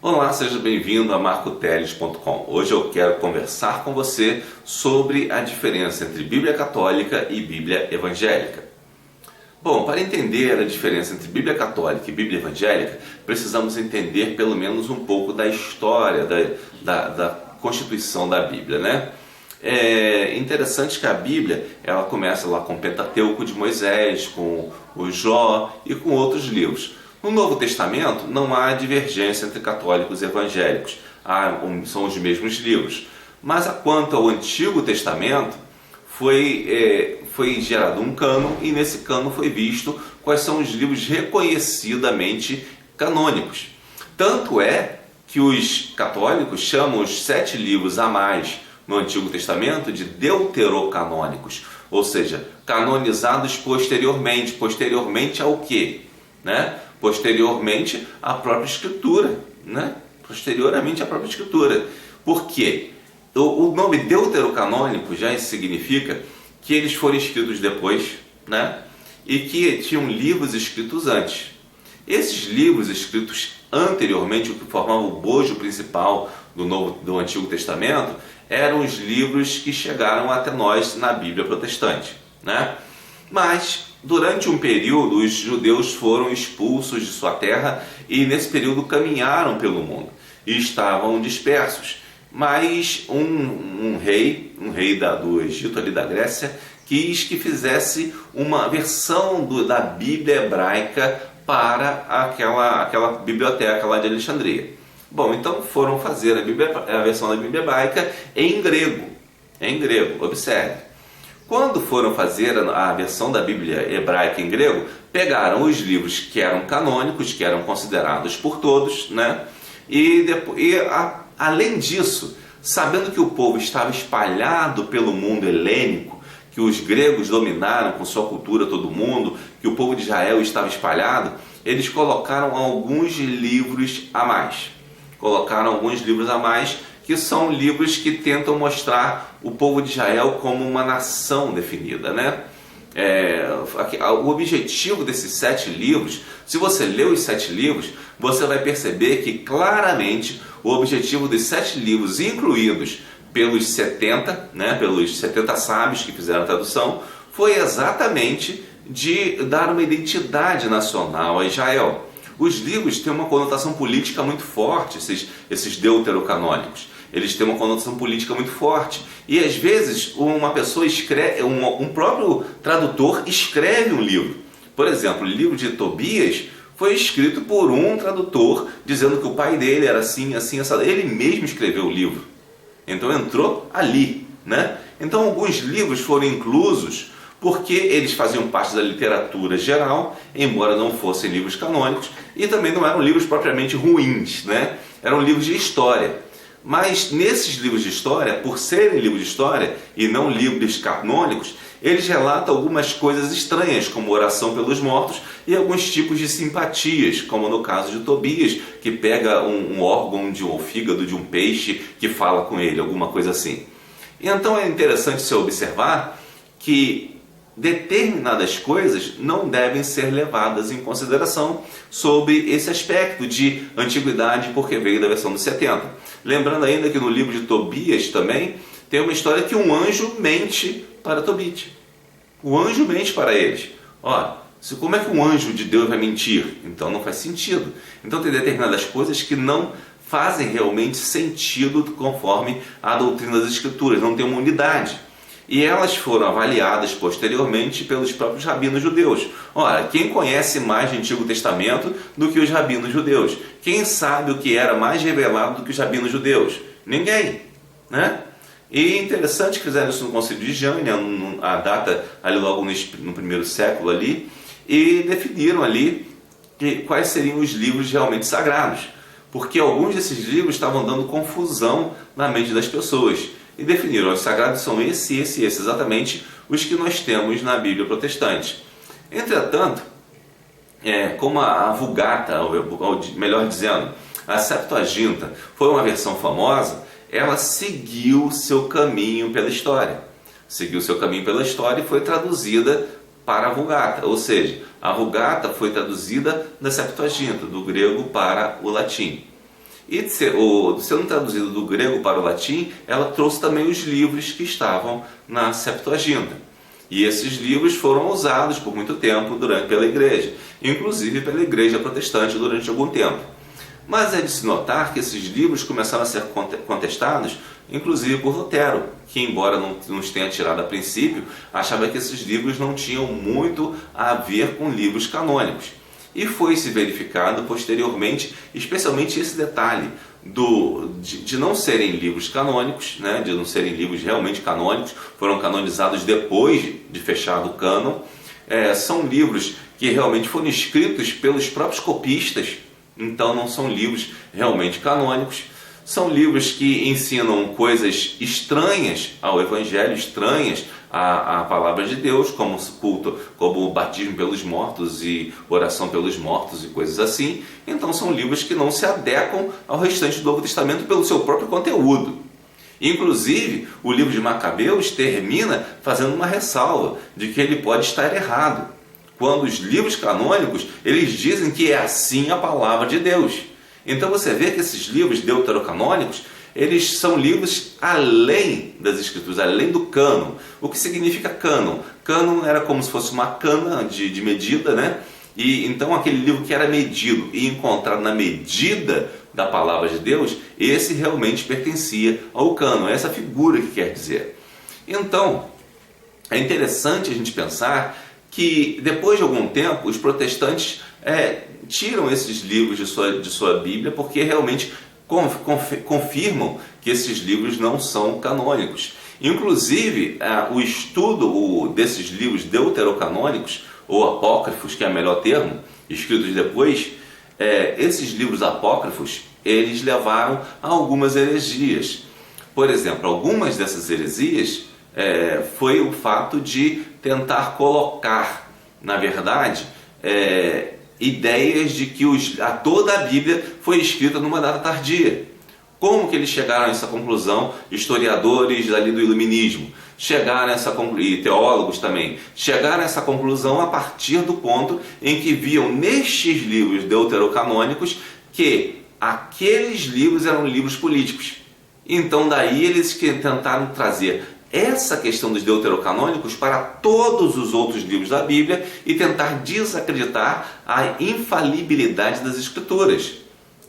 Olá, seja bem-vindo a marcoteles.com. Hoje eu quero conversar com você sobre a diferença entre Bíblia Católica e Bíblia Evangélica. Bom, para entender a diferença entre Bíblia Católica e Bíblia Evangélica, precisamos entender pelo menos um pouco da história da constituição da Bíblia, né? É interessante que a Bíblia ela começa lá com o Pentateuco de Moisés, com o Jó e com outros livros. No Novo Testamento não há divergência entre católicos e evangélicos, são os mesmos livros. Mas quanto ao Antigo Testamento, foi gerado um cânon e nesse cânon foi visto quais são os livros reconhecidamente canônicos. Tanto é que os católicos chamam os 7 livros a mais no Antigo Testamento de deuterocanônicos, ou seja, canonizados posteriormente. Posteriormente ao quê? Posteriormente à própria Escritura, posteriormente à própria Escritura. Por quê? O nome deuterocanônico já significa que eles foram escritos depois, e que tinham livros escritos antes. Esses livros escritos anteriormente, o que formava o bojo principal do Antigo Testamento, eram os livros que chegaram até nós na Bíblia protestante, Mas durante um período, os judeus foram expulsos de sua terra e nesse período caminharam pelo mundo e estavam dispersos. Mas um rei do Egito, ali da Grécia, quis que fizesse uma versão da Bíblia hebraica para aquela biblioteca lá de Alexandria. Bom, então foram fazer a versão da Bíblia hebraica em grego, observe. Quando foram fazer a versão da Bíblia hebraica em grego, pegaram os livros que eram canônicos, que eram considerados por todos, além disso, sabendo que o povo estava espalhado pelo mundo helênico, que os gregos dominaram com sua cultura todo mundo, que o povo de Israel estava espalhado, eles colocaram alguns livros a mais. Que são livros que tentam mostrar o povo de Israel como uma nação definida, O objetivo desses 7 livros, se você ler os 7 livros, você vai perceber que claramente o objetivo dos 7 livros, incluídos pelos 70, pelos 70 sábios que fizeram a tradução, foi exatamente de dar uma identidade nacional a Israel. Os livros têm uma conotação política muito forte, esses deuterocanônicos. Eles têm uma conotação política muito forte. E às vezes uma pessoa escreve, um próprio tradutor escreve um livro. Por exemplo, o livro de Tobias foi escrito por um tradutor dizendo que o pai dele era assim, assim, assim. Ele mesmo escreveu o livro. Então entrou ali, Então alguns livros foram inclusos porque eles faziam parte da literatura geral, embora não fossem livros canônicos, e também não eram livros propriamente ruins, Eram livros de história. Mas nesses livros de história, por serem livros de história e não livros canônicos, eles relatam algumas coisas estranhas, como oração pelos mortos e alguns tipos de simpatias, como no caso de Tobias, que pega um órgão ou fígado de um peixe que fala com ele, alguma coisa assim. E então é interessante se observar que determinadas coisas não devem ser levadas em consideração sobre esse aspecto de antiguidade, porque veio da versão dos 70. Lembrando ainda que no livro de Tobias também tem uma história que um anjo mente para Tobit. O anjo mente para eles. Como é que um anjo de Deus vai mentir? Então não faz sentido. Então tem determinadas coisas que não fazem realmente sentido conforme a doutrina das Escrituras, não tem uma unidade. E elas foram avaliadas posteriormente pelos próprios rabinos judeus. Quem conhece mais do Antigo Testamento do que os rabinos judeus? Quem sabe o que era mais revelado do que os rabinos judeus? Ninguém, E é interessante que fizeram isso no Concílio de Jânia, a data ali logo no primeiro século ali, e definiram ali quais seriam os livros realmente sagrados, porque alguns desses livros estavam dando confusão na mente das pessoas. E definiram, os sagrados são esse, exatamente os que nós temos na Bíblia protestante. Entretanto, como a Vulgata, ou melhor dizendo, a Septuaginta foi uma versão famosa, ela seguiu seu caminho pela história. E foi traduzida para a Vulgata, ou seja, a Vulgata foi traduzida da Septuaginta, do grego para o latim. E sendo traduzido do grego para o latim, ela trouxe também os livros que estavam na Septuaginta. E esses livros foram usados por muito tempo pela igreja, inclusive pela igreja protestante durante algum tempo. Mas é de se notar que esses livros começaram a ser contestados, inclusive por Lutero, que, embora não os tenha tirado a princípio, achava que esses livros não tinham muito a ver com livros canônicos. E foi se verificado posteriormente, especialmente esse detalhe de não serem livros canônicos, né, de não serem livros realmente canônicos, foram canonizados depois de fechado o cânon. São livros que realmente foram escritos pelos próprios copistas, então não são livros realmente canônicos. São livros que ensinam coisas estranhas ao Evangelho, estranhas à palavra de Deus, como culto, como batismo pelos mortos e oração pelos mortos e coisas assim. Então são livros que não se adequam ao restante do Novo Testamento pelo seu próprio conteúdo. Inclusive, o livro de Macabeus termina fazendo uma ressalva de que ele pode estar errado, quando os livros canônicos eles dizem que é assim a palavra de Deus. Então você vê que esses livros deuterocanônicos, eles são livros além das escrituras, além do cânon. O que significa cânon? Cânon era como se fosse uma cana de medida, né? E então aquele livro que era medido e encontrado na medida da palavra de Deus, esse realmente pertencia ao cânon, é essa figura que quer dizer. Então, é interessante a gente pensar que depois de algum tempo os protestantes tiram esses livros de sua Bíblia, porque realmente confirmam que esses livros não são canônicos. Inclusive, o estudo desses livros deuterocanônicos, ou apócrifos, que é o melhor termo, escritos depois, esses livros apócrifos, eles levaram a algumas heresias. Por exemplo, algumas dessas heresias foi o fato de tentar colocar, na verdade, ideias de que toda a Bíblia foi escrita numa data tardia. Como que eles chegaram a essa conclusão? Historiadores ali do Iluminismo chegaram a essa conclusão, e teólogos também, chegaram a essa conclusão a partir do ponto em que viam nestes livros deuterocanônicos que aqueles livros eram livros políticos. Então daí eles tentaram trazer essa questão dos deuterocanônicos para todos os outros livros da Bíblia e tentar desacreditar a infalibilidade das Escrituras.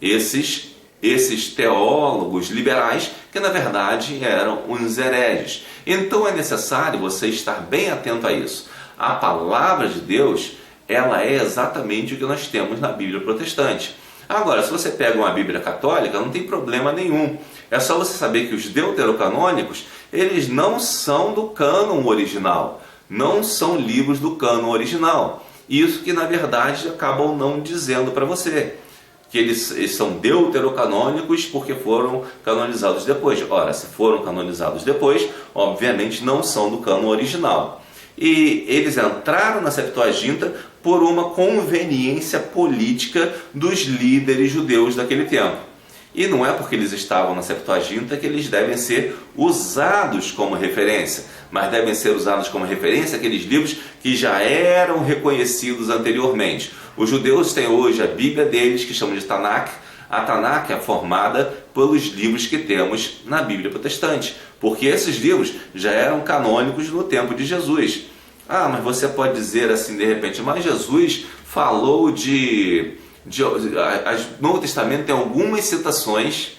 Esses teólogos liberais que na verdade eram uns hereges. Então é necessário você estar bem atento a isso. A palavra de Deus, ela é exatamente o que nós temos na Bíblia protestante. Agora, se você pega uma Bíblia católica, não tem problema nenhum. É só você saber que os deuterocanônicos, eles não são do cânon original, não são livros do cânon original. Isso que na verdade acabam não dizendo para você, que eles são deuterocanônicos porque foram canonizados depois. Ora, se foram canonizados depois, obviamente não são do cânon original. E eles entraram na Septuaginta por uma conveniência política dos líderes judeus daquele tempo. E não é porque eles estavam na Septuaginta que eles devem ser usados como referência, mas devem ser usados como referência aqueles livros que já eram reconhecidos anteriormente. Os judeus têm hoje a Bíblia deles, que chamam de Tanakh. A Tanakh é formada pelos livros que temos na Bíblia protestante, porque esses livros já eram canônicos no tempo de Jesus. Ah, mas você pode dizer assim de repente, mas Jesus falou o Novo Testamento tem algumas citações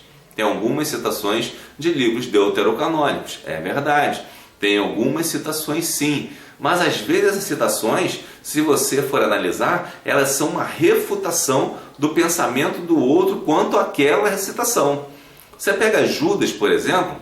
de livros deuterocanônicos. É verdade, tem algumas citações sim, mas às vezes essas citações, se você for analisar, elas são uma refutação do pensamento do outro quanto àquela recitação. Você pega Judas, por exemplo,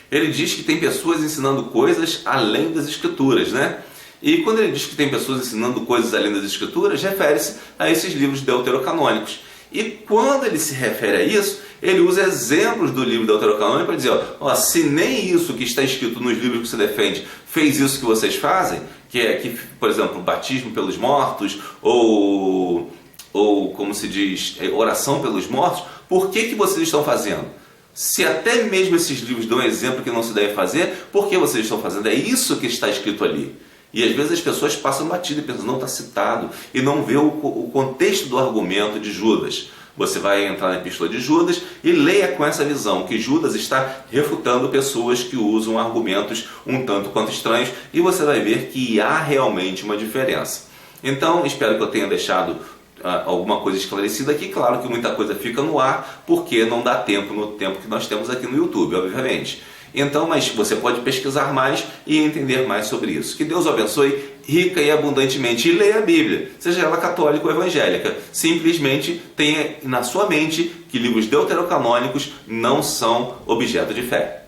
ele diz que tem pessoas ensinando coisas além das Escrituras, né? E quando ele diz que tem pessoas ensinando coisas além das Escrituras, refere-se a esses livros deuterocanônicos. E quando ele se refere a isso, ele usa exemplos do livro deuterocanônico para dizer, se nem isso que está escrito nos livros que você defende fez isso que vocês fazem, que por exemplo, batismo pelos mortos, ou como se diz, oração pelos mortos, por que vocês estão fazendo? Se até mesmo esses livros dão exemplo que não se deve fazer, por que vocês estão fazendo? É isso que está escrito ali. E às vezes as pessoas passam batido e pensam, não está citado, e não vê o contexto do argumento de Judas. Você vai entrar na Epístola de Judas e leia com essa visão que Judas está refutando pessoas que usam argumentos um tanto quanto estranhos, e você vai ver que há realmente uma diferença. Então, espero que eu tenha deixado alguma coisa esclarecida aqui. Claro que muita coisa fica no ar, porque não dá tempo no tempo que nós temos aqui no YouTube, obviamente. Então, mas você pode pesquisar mais e entender mais sobre isso. Que Deus o abençoe rica e abundantemente. E leia a Bíblia, seja ela católica ou evangélica. Simplesmente tenha na sua mente que livros deuterocanônicos não são objeto de fé.